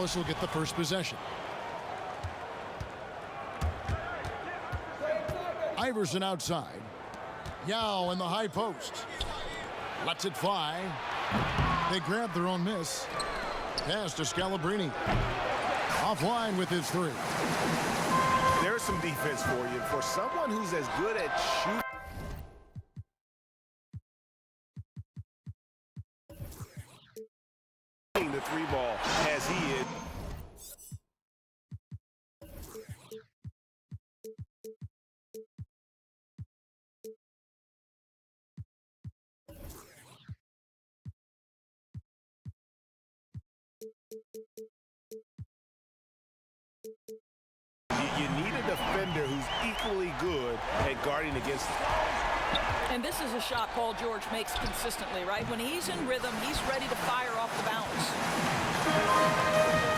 Dallas will get the first possession. Iverson outside. Yao in the high post. Lets it fly. They grab their own miss. Pass to Scalabrine. Offline with his three. There's some defense for you. For someone who's as good at shooting the three ball as he is. You need a defender who's equally good at guarding against it. And this is a shot Paul George makes consistently, right? When he's in rhythm, he's ready to fire off the bounce.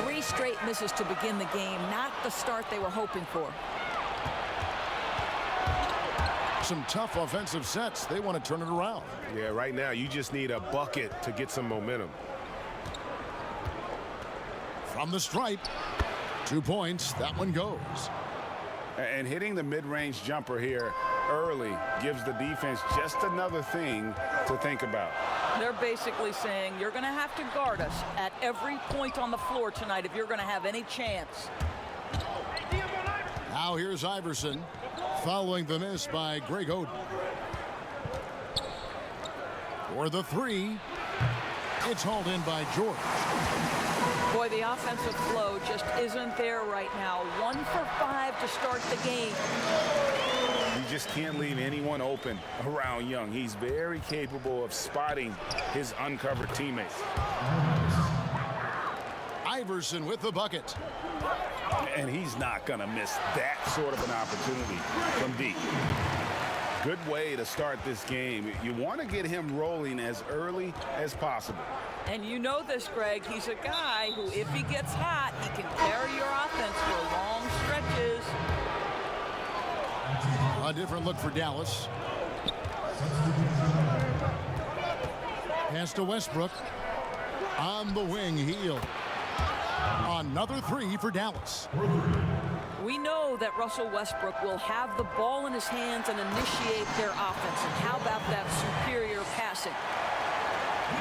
3 straight misses to begin the game, not the start they were hoping for. Some tough offensive sets. They want to turn it around. Yeah, right now you just need a bucket to get some momentum. From the stripe. 2 points. That one goes. And hitting the mid-range jumper here early gives the defense just another thing to think about. They're basically saying you're going to have to guard us at every point on the floor tonight if you're going to have any chance. Now here's Iverson following the miss by Greg Oden. For the three, it's hauled in by George. Boy, the offensive flow just isn't there right now. 1 for 5 to start the game. You just can't leave anyone open around Young. He's very capable of spotting his uncovered teammates. Iverson with the bucket. And he's not going to miss that sort of an opportunity from deep. Good way to start this game. You want to get him rolling as early as possible. And you know this, Greg. He's a guy who, if he gets hot, he can carry your offense for long stretches. A different look for Dallas. Pass to Westbrook. On the wing, Heel. Another 3 for Dallas. We know that Russell Westbrook will have the ball in his hands and initiate their offense. And how about that superior passing?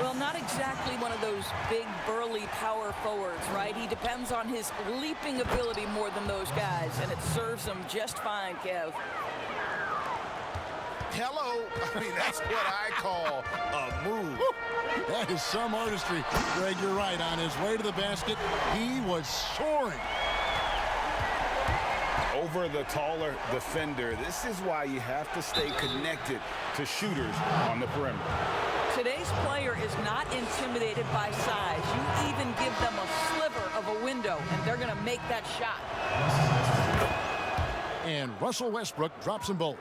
Well, not exactly one of those big, burly power forwards, right? He depends on his leaping ability more than those guys, and it serves him just fine, Kev. Hello. I mean, that's what I call a move. That is some artistry. Greg, you're right. On his way to the basket, he was soaring. Over the taller defender. This is why you have to stay connected to shooters on the perimeter. Today's player is not intimidated by size. You even give them a sliver of a window, and they're going to make that shot. And Russell Westbrook drops them both.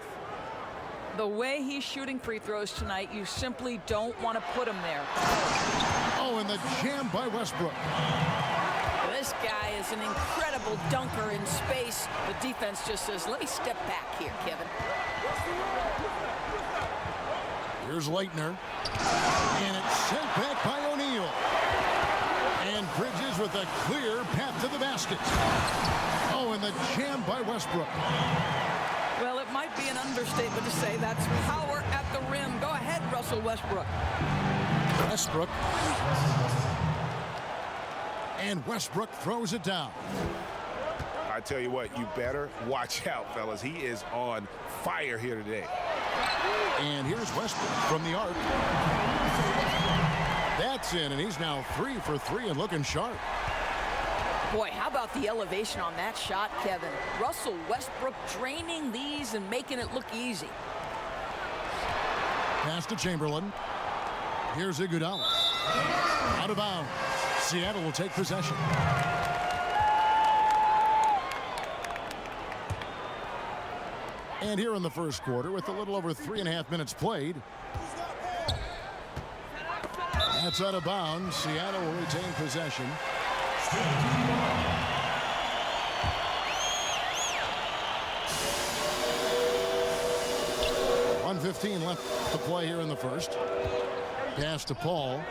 The way he's shooting free throws tonight, you simply don't want to put him there. Oh, and the jam by Westbrook. This guy is an incredible dunker in space. The defense just says, let me step back here, Kevin. Here's Leitner. And it's sent back by O'Neal. And Bridges with a clear path to the basket. Oh, and the jam by Westbrook. Well, it might be an understatement to say that's power at the rim. Go ahead, Russell Westbrook. Westbrook. And Westbrook throws it down. I tell you what, you better watch out, fellas. He is on fire here today. And here's Westbrook from the arc. That's in, and he's now 3 for 3 and looking sharp. Boy, how about the elevation on that shot, Kevin? Russell Westbrook draining these and making it look easy. Pass to Chamberlain. Here's Iguodala. Out of bounds. Seattle will take possession. And here in the first quarter, with a little over 3.5 minutes played. That's out of bounds. Seattle will retain possession. 1:15 left to play here in the first. Pass to Paul.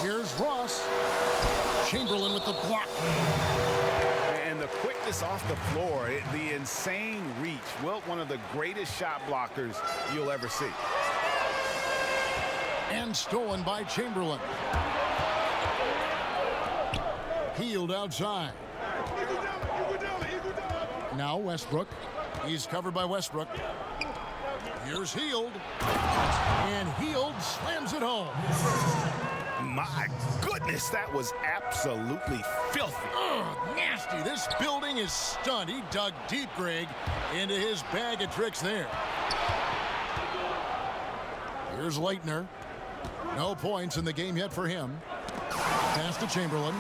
Here's Ross. Chamberlain with the block. And the quickness off the floor, the insane reach. Wilt, one of the greatest shot blockers you'll ever see. And stolen by Chamberlain. Healed outside. Now Westbrook. He's covered by Westbrook. Here's Healed. And Healed slams it home. My goodness, that was absolutely filthy. Nasty. This building is stunned. He dug deep, Greg, into his bag of tricks there. Here's Leitner. No points in the game yet for him. Pass to Chamberlain.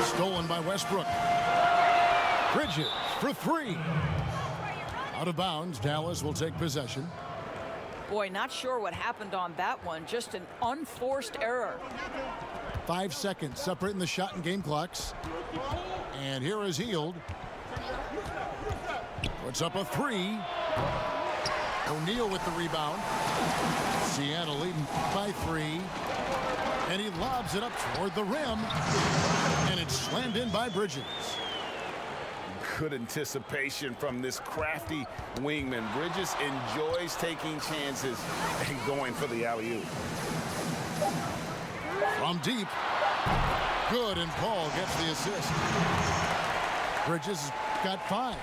Stolen by Westbrook. Bridges for three. Out of bounds. Dallas will take possession. Boy, not sure what happened on that one. Just an unforced error. 5 seconds separating the shot and game clocks. And here is Healed. Puts up a three. O'Neal with the rebound. Seattle leading by 3. And he lobs it up toward the rim. And it's slammed in by Bridges. Good anticipation from this crafty wingman. Bridges enjoys taking chances and going for the alley-oop. From deep. Good, and Paul gets the assist. Bridges got 5.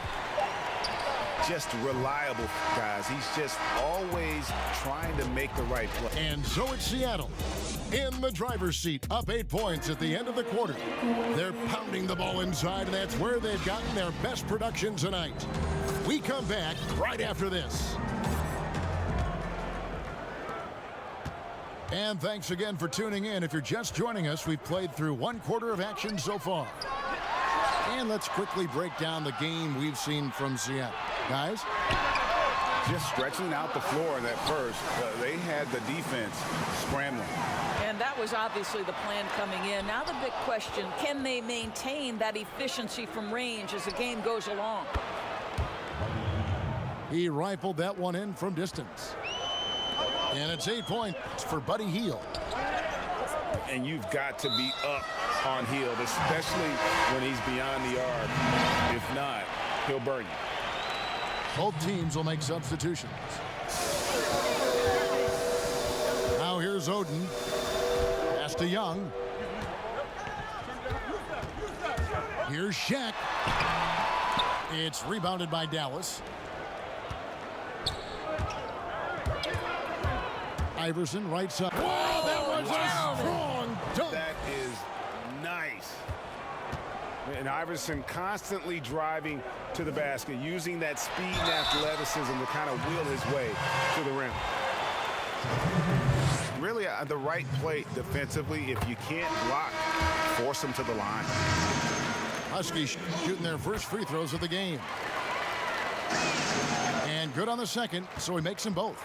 Just reliable, guys. He's just always trying to make the right play. And so it's Seattle in the driver's seat, up 8 points at the end of the quarter. They're pounding the ball inside, and that's where they've gotten their best production tonight. We come back right after this. And thanks again for tuning in. If you're just joining us, we've played through 1 quarter of action so far. And let's quickly break down the game we've seen from Seattle. Guys? Just stretching out the floor in that first. They had the defense scrambling. And that was obviously the plan coming in. Now the big question, can they maintain that efficiency from range as the game goes along? He rifled that one in from distance. And it's 8 points for Buddy Hield. And you've got to be up on Hield, especially when he's beyond the arc. If not, he'll burn you. Both teams will make substitutions. Now here's Oden. Pass to Young. Here's Shaq. It's rebounded by Dallas. Iverson, right side. Whoa, that was a strong dunk. That is nice. And Iverson constantly driving to the basket, using that speed and athleticism to kind of wheel his way to the rim. Really the right play defensively. If you can't block, force them to the line. Huskies shooting their first free throws of the game. And good on the second, so he makes them both.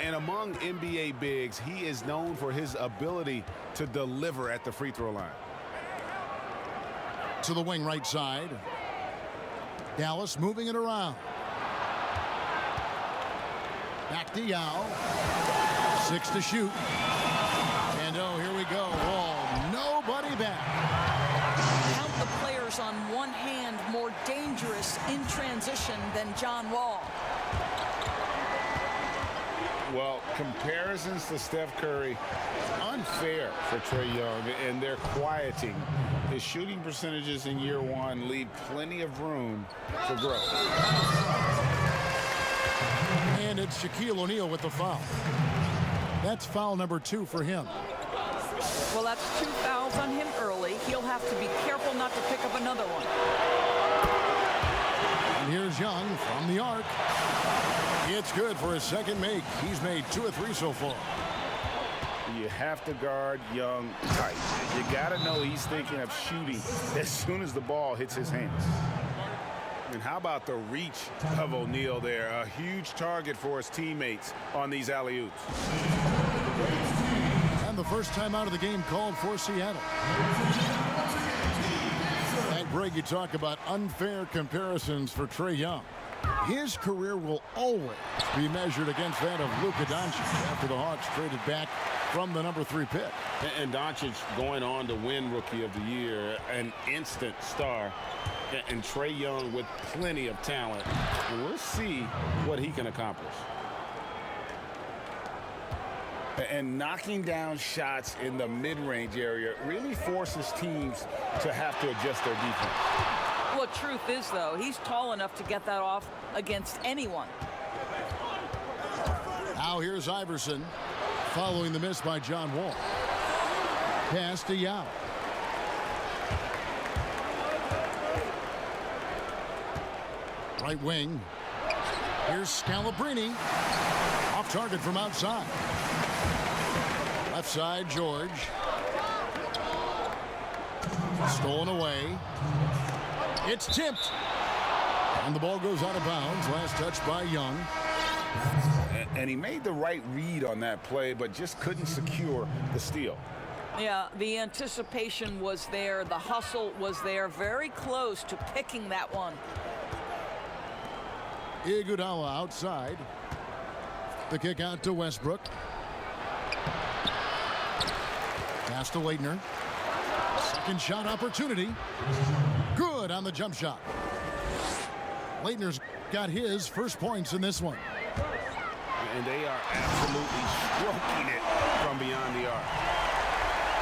And among NBA bigs, he is known for his ability to deliver at the free throw line. To the wing right side. Dallas moving it around. Back to Yao. 6 to shoot. And oh, here we go. Wall. Nobody back. Count the players on one hand more dangerous in transition than John Wall. Well, comparisons to Steph Curry, unfair for Trae Young, and they're quieting. His shooting percentages in year 1 leave plenty of room for growth. And it's Shaquille O'Neal with the foul. That's foul number 2 for him. Well, that's 2 fouls on him early. He'll have to be careful not to pick up another one. And here's Young from the arc. It's good for his second make. He's made 2 of 3 so far. You have to guard Young tight. You got to know he's thinking of shooting as soon as the ball hits his hands. And how about the reach of O'Neal there? A huge target for his teammates on these alley-oops. And the first time out of the game called for Seattle. And Greg, you talk about unfair comparisons for Trae Young. His career will always be measured against that of Luka Doncic after the Hawks traded back from the number 3 pick. And Doncic going on to win Rookie of the Year, an instant star, and Trae Young with plenty of talent. And we'll see what he can accomplish. And knocking down shots in the mid-range area really forces teams to have to adjust their defense. Well, truth is, though, he's tall enough to get that off against anyone. Now here's Iverson following the miss by John Wall. Pass to Yao. Right wing. Here's Scalabrine. Off target from outside. Left side, George. Stolen away. It's tipped. And the ball goes out of bounds. Last touch by Young. And he made the right read on that play, but just couldn't secure the steal. Yeah, the anticipation was there. The hustle was there. Very close to picking that one. Iguodala outside. The kick out to Westbrook. Pass to Leitner. Second shot opportunity. Good on the jump shot. Leitner's got his first points in this one. And they are absolutely stroking it from beyond the arc.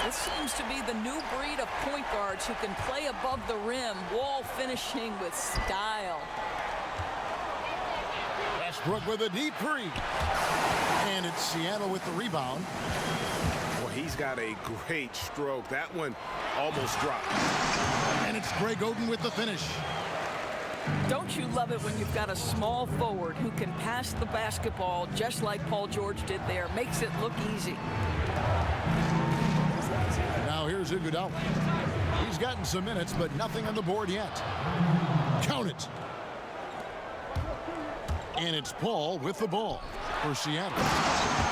This seems to be the new breed of point guards who can play above the rim. Wall finishing with style. Westbrook with a deep three. And it's Seattle with the rebound. Well, he's got a great stroke. That one almost dropped. And it's Greg Oden with the finish. Don't you love it when you've got a small forward who can pass the basketball just like Paul George did there? Makes it look easy. Now here's Iguodala. He's gotten some minutes, but nothing on the board yet. Count it. And it's Paul with the ball for Seattle.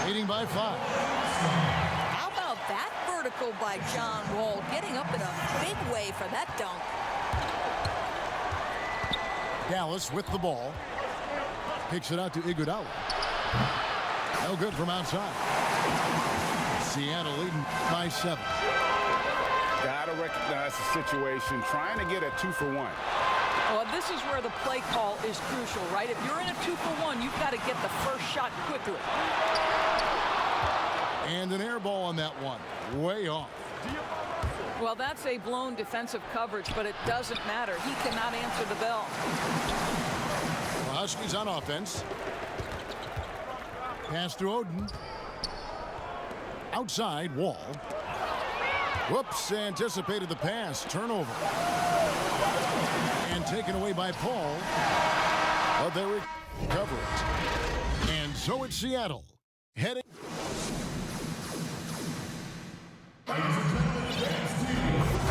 Leading by 5. How about that vertical by John Wall, getting up in a big way for that dunk. Dallas with the ball. Kicks it out to Iguodala. No good from outside. Seattle leading by 7. Got to recognize the situation, trying to get a 2-for-1. Well, this is where the play call is crucial, right? If you're in a 2-for-1, you've got to get the first shot quickly. And an air ball on that one. Way off. Well, that's a blown defensive coverage, but it doesn't matter. He cannot answer the bell. The Huskies on offense. Pass to Oden. Outside, Wall. Whoops, anticipated the pass. Turnover. And taken away by Paul. But they recover it. And so it's Seattle. Heading.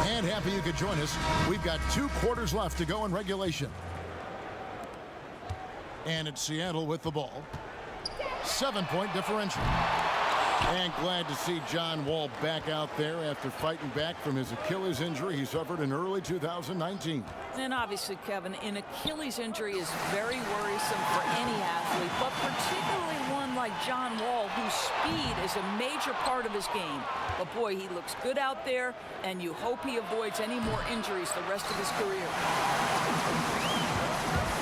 And happy you could join us. We've got 2 quarters left to go in regulation. And it's Seattle with the ball. 7-point differential. And glad to see John Wall back out there after fighting back from his Achilles injury he suffered in early 2019. And obviously, Kevin, an Achilles injury is very worrisome for any athlete, but particularly one like John Wall, whose speed is a major part of his game. But boy, he looks good out there, and you hope he avoids any more injuries the rest of his career.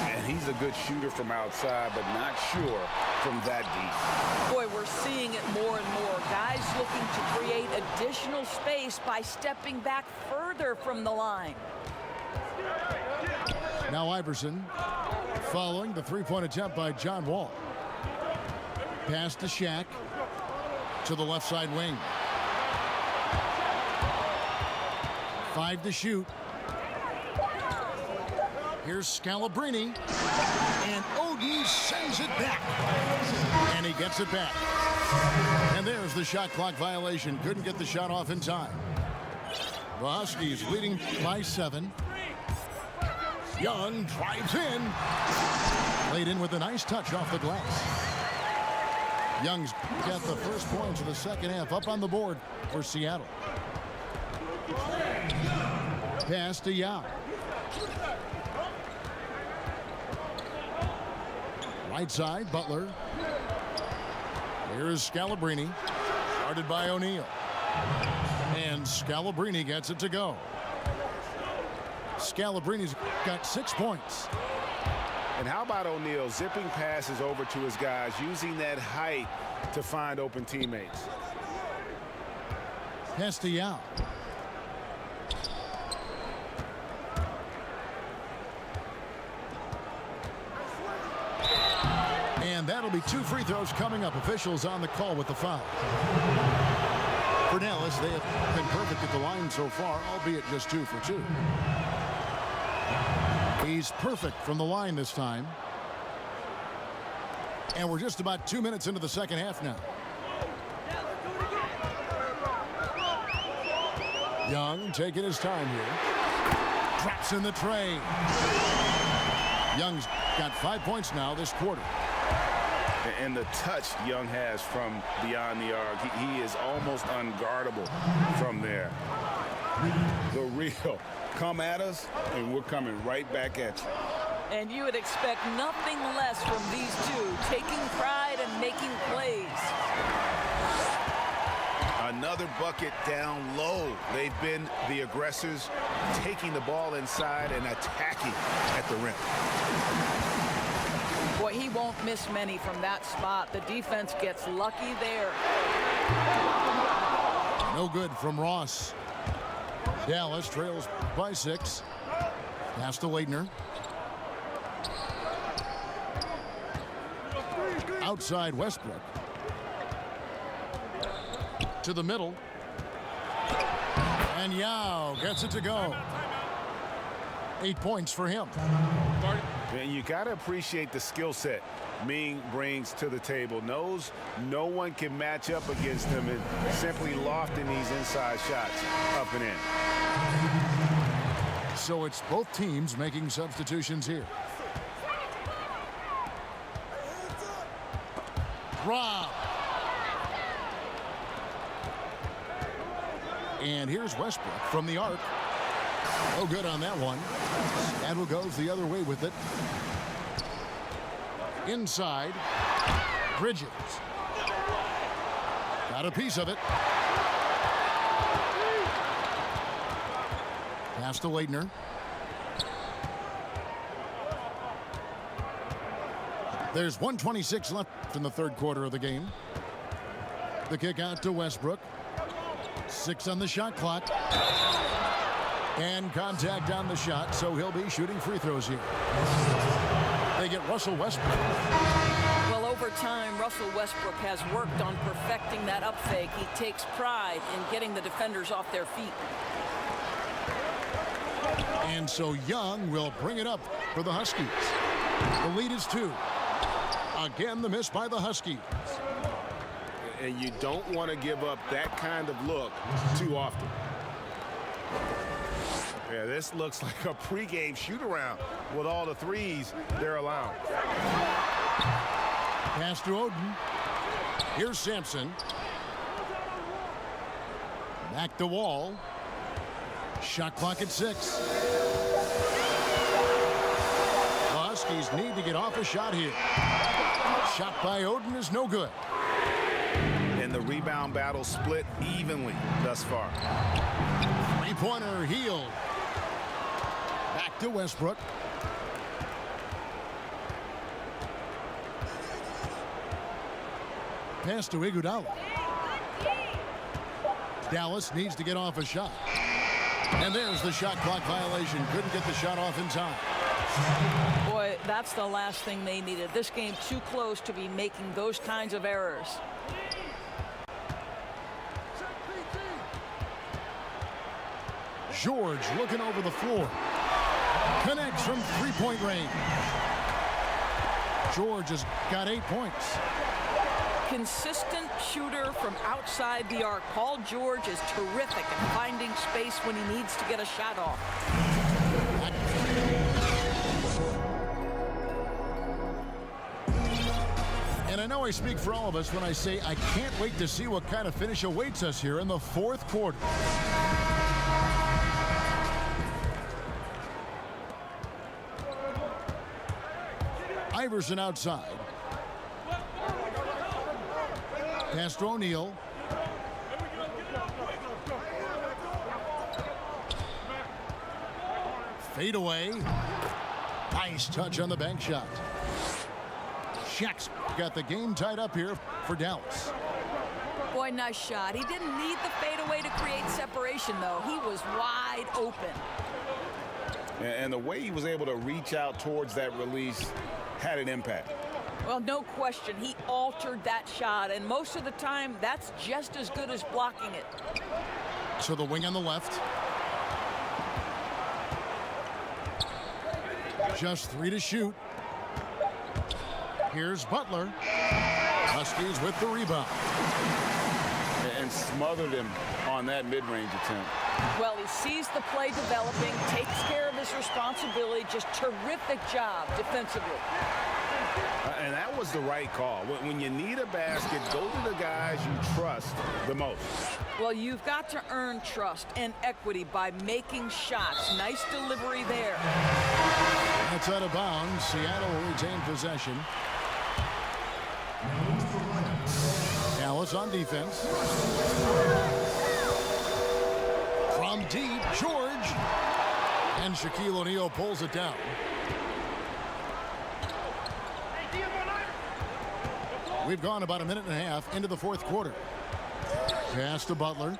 And he's a good shooter from outside, but not sure from that deep. Boy, we're seeing it more and more. Guys looking to create additional space by stepping back further from the line. Now Iverson following the 3-point attempt by John Wall. Pass to Shaq to the left side wing. 5 to shoot. Here's Scalabrine. And Oden sends it back. And he gets it back. And there's the shot clock violation. Couldn't get the shot off in time. The Huskies leading by 7. Young drives in. Laid in with a nice touch off the glass. Young's got the first points of the second half up on the board for Seattle. Pass to Yao. Right side, Butler. Here's Scalabrini. Guarded by O'Neal. And Scalabrini gets it to go. Scalabrini's got 6 points. And how about O'Neal zipping passes over to his guys, using that height to find open teammates. Pass to Yao. And that'll be 2 free throws coming up. Officials on the call with the foul. For Dallas, they have been perfect at the line so far, albeit just 2 for 2. He's perfect from the line this time. And we're just about 2 minutes into the second half now. Young taking his time here. Drops in the tray. Young's got 5 points now this quarter. And the touch Young has from beyond the arc, he is almost unguardable from there. The real come at us, and we're coming right back at you. And you would expect nothing less from these two, taking pride and making plays. Another bucket down low. They've been the aggressors, taking the ball inside and attacking at the rim. Boy, he won't miss many from that spot. The defense gets lucky there. No good from Ross. Dallas trails by 6. Pass to Leitner. Outside Westbrook. To the middle. And Yao gets it to go. 8 points for him. And you got to appreciate the skill set Ming brings to the table. Knows no one can match up against him, and simply lofting these inside shots up and in. So it's both teams making substitutions here. Rob. And here's Westbrook from the arc. Oh, good on that one. Adwell goes the other way with it. Inside. Bridges. Got a piece of it. Pass to Leitner. There's 1:26 left in the third quarter of the game. The kick out to Westbrook. 6 on the shot clock. And contact on the shot, so he'll be shooting free throws here. They get Russell Westbrook. Well, over time, Russell Westbrook has worked on perfecting that up fake. He takes pride in getting the defenders off their feet. And so Young will bring it up for the Huskies. The lead is 2. Again, the miss by the Huskies. And you don't want to give up that kind of look too often. Yeah, this looks like a pregame shoot-around with all the threes they're allowing. Pass to Oden. Here's Sampson. Back to Wall. Shot clock at 6. The Huskies need to get off a shot here. Shot by Oden is no good. And the rebound battle split evenly thus far. Three-pointer Hield. Back to Westbrook. Pass to Iguodala. Dallas needs to get off a shot. And there's the shot clock violation. Couldn't get the shot off in time. Boy, that's the last thing they needed. This game too close to be making those kinds of errors. George looking over the floor. Connects from three-point range. George has got 8 points. Consistent shooter from outside the arc. Paul George is terrific at finding space when he needs to get a shot off. And I know I speak for all of us when I say I can't wait to see what kind of finish awaits us here in the fourth quarter. Iverson outside. Pass to O'Neal. Fade away. Nice touch on the bank shot. Shaq's got the game tied up here for Dallas. Boy, nice shot. He didn't need the fadeaway to create separation, though. He was wide open. And the way he was able to reach out towards that release had an impact. Well, no question. He altered that shot, and most of the time, that's just as good as blocking it. To the wing on the left. Just 3 to shoot. Here's Butler. Huskies with the rebound. And smothered him on that mid-range attempt. Well, he sees the play developing, takes care of his responsibility. Just terrific job defensively. And that was the right call. When you need a basket, go to the guys you trust the most. Well, you've got to earn trust and equity by making shots. Nice delivery there. That's out of bounds. Seattle will retain possession. Dallas on defense. From deep, George. And Shaquille O'Neal pulls it down. We've gone about a minute and a half into the fourth quarter. Pass to Butler.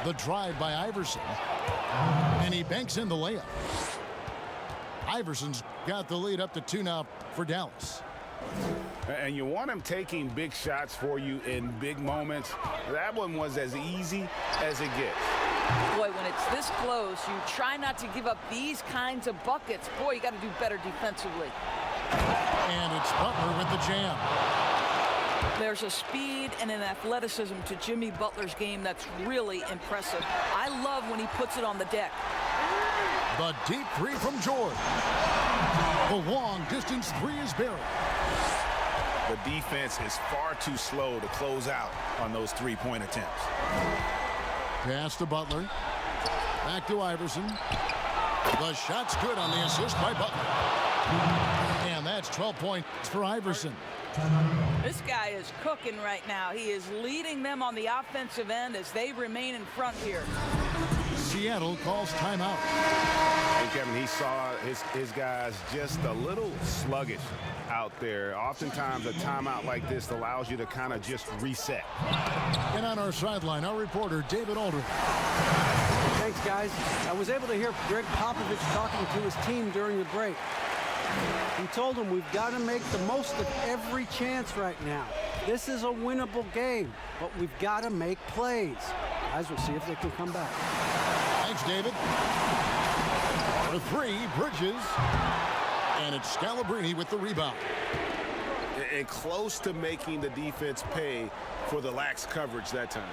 The drive by Iverson. And he banks in the layup. Iverson's got the lead up to 2 now for Dallas. And you want him taking big shots for you in big moments. That one was as easy as it gets. Boy, when it's this close, you try not to give up these kinds of buckets. Boy, you got to do better defensively. And it's Butler with the jam. There's a speed and an athleticism to Jimmy Butler's game that's really impressive. I love when he puts it on the deck. The deep 3 from George. The long distance 3 is buried. The defense is far too slow to close out on those three-point attempts. Pass to Butler. Back to Iverson. The shot's good on the assist by Butler. And that's 12 points for Iverson. This guy is cooking right now. He is leading them on the offensive end as they remain in front here. Seattle calls timeout. And Kevin, he saw his guys just a little sluggish out there. Oftentimes a timeout like this allows you to kind of just reset. And on our sideline, our reporter, David Aldridge. Thanks, guys. I was able to hear Greg Popovich talking to his team during the break. He told them we've got to make the most of every chance right now. This is a winnable game, but we've got to make plays. Guys, we'll see if they can come back. Thanks, David. For 3, Bridges. And it's Scalabrine with the rebound. And close to making the defense pay for the lax coverage that time.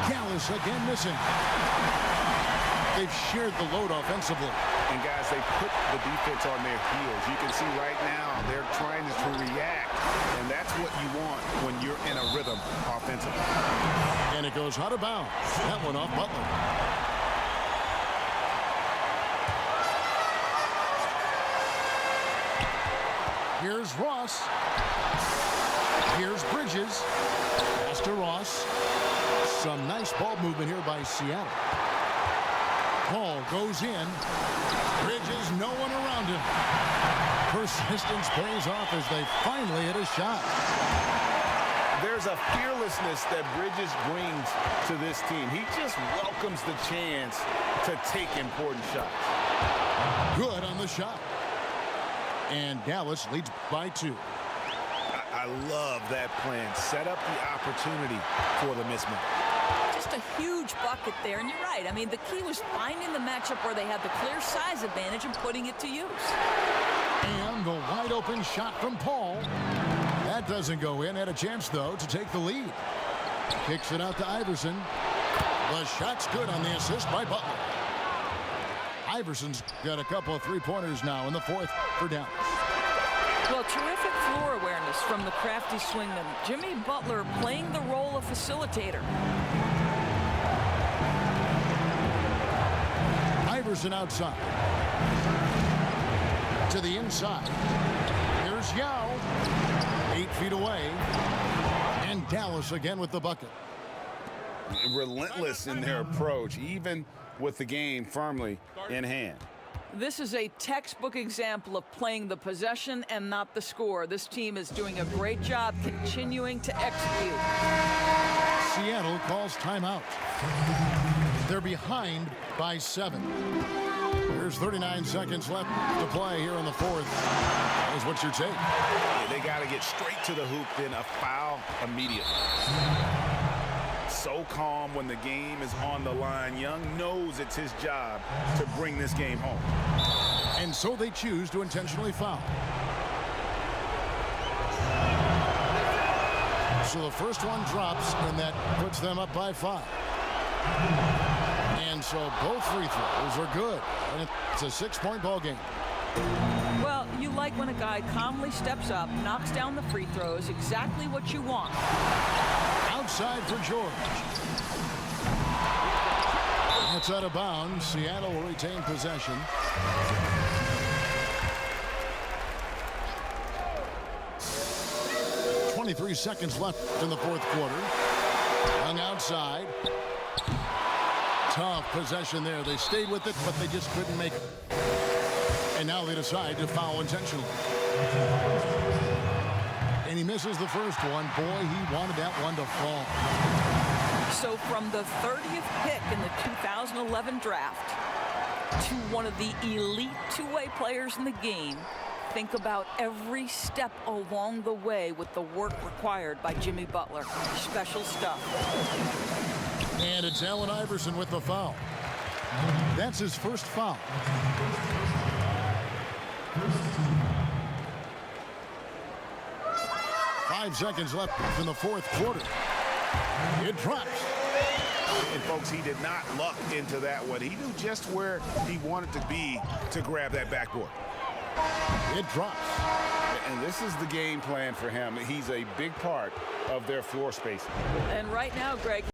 Gallus again missing. They've shared the load offensively. And guys, they put the defense on their heels. You can see right now they're trying to react, and that's what you want when you're in a rhythm offensively. And it goes out of bounds. That one off Butler. Here's Ross. Here's Bridges. Pass to Ross. Some nice ball movement here by Seattle. Ball goes in. Bridges, no one around him. Persistence pays off as they finally hit a shot. There's a fearlessness that Bridges brings to this team. He just welcomes the chance to take important shots. Good on the shot. And Dallas leads by 2. I love that plan. Set up the opportunity for the mismatch. Just a huge bucket there, and you're right. I mean, the key was finding the matchup where they had the clear size advantage and putting it to use. And the wide open shot from Paul. That doesn't go in. Had a chance, though, to take the lead. Kicks it out to Iverson. The shot's good on the assist by Butler. Iverson's got a couple of 3-pointers now in the fourth for Dallas. Well, terrific floor awareness from the crafty swingman. Jimmy Butler playing the role of facilitator. Iverson outside. To the inside. Here's Here's Yao. 8 feet away. And Dallas again with the bucket. Relentless in their approach, even with the game firmly in hand. This is a textbook example of playing the possession and not the score. This team is doing a great job continuing to execute. Seattle calls timeout. They're behind by 7. There's 39 seconds left to play here in the fourth. Is what you take. Yeah, they got to get straight to the hoop, then a foul immediately. So calm when the game is on the line. Young knows it's his job to bring this game home. And so they choose to intentionally foul. So the first one drops, and that puts them up by 5. And so both free throws are good. And it's a 6-point ball game. Well, you like when a guy calmly steps up, knocks down the free throws, exactly what you want. Outside for George. It's out of bounds. Seattle will retain possession. .23 seconds left in the fourth quarter. Young outside. Tough possession there. They stayed with it, but they just couldn't make it. And now they decide to foul intentionally. And he misses the first one. Boy, he wanted that one to fall. So from the 30th pick in the 2011 draft to one of the elite two-way players in the game, think about every step along the way with the work required by Jimmy Butler. Special stuff. And it's Allen Iverson with the foul. That's his first foul. Five seconds left in the fourth quarter. It drops. And folks, he did not luck into that one. He knew just where he wanted to be to grab that backboard. It drops. And this is the game plan for him. He's a big part of their floor spacing. And right now, Greg,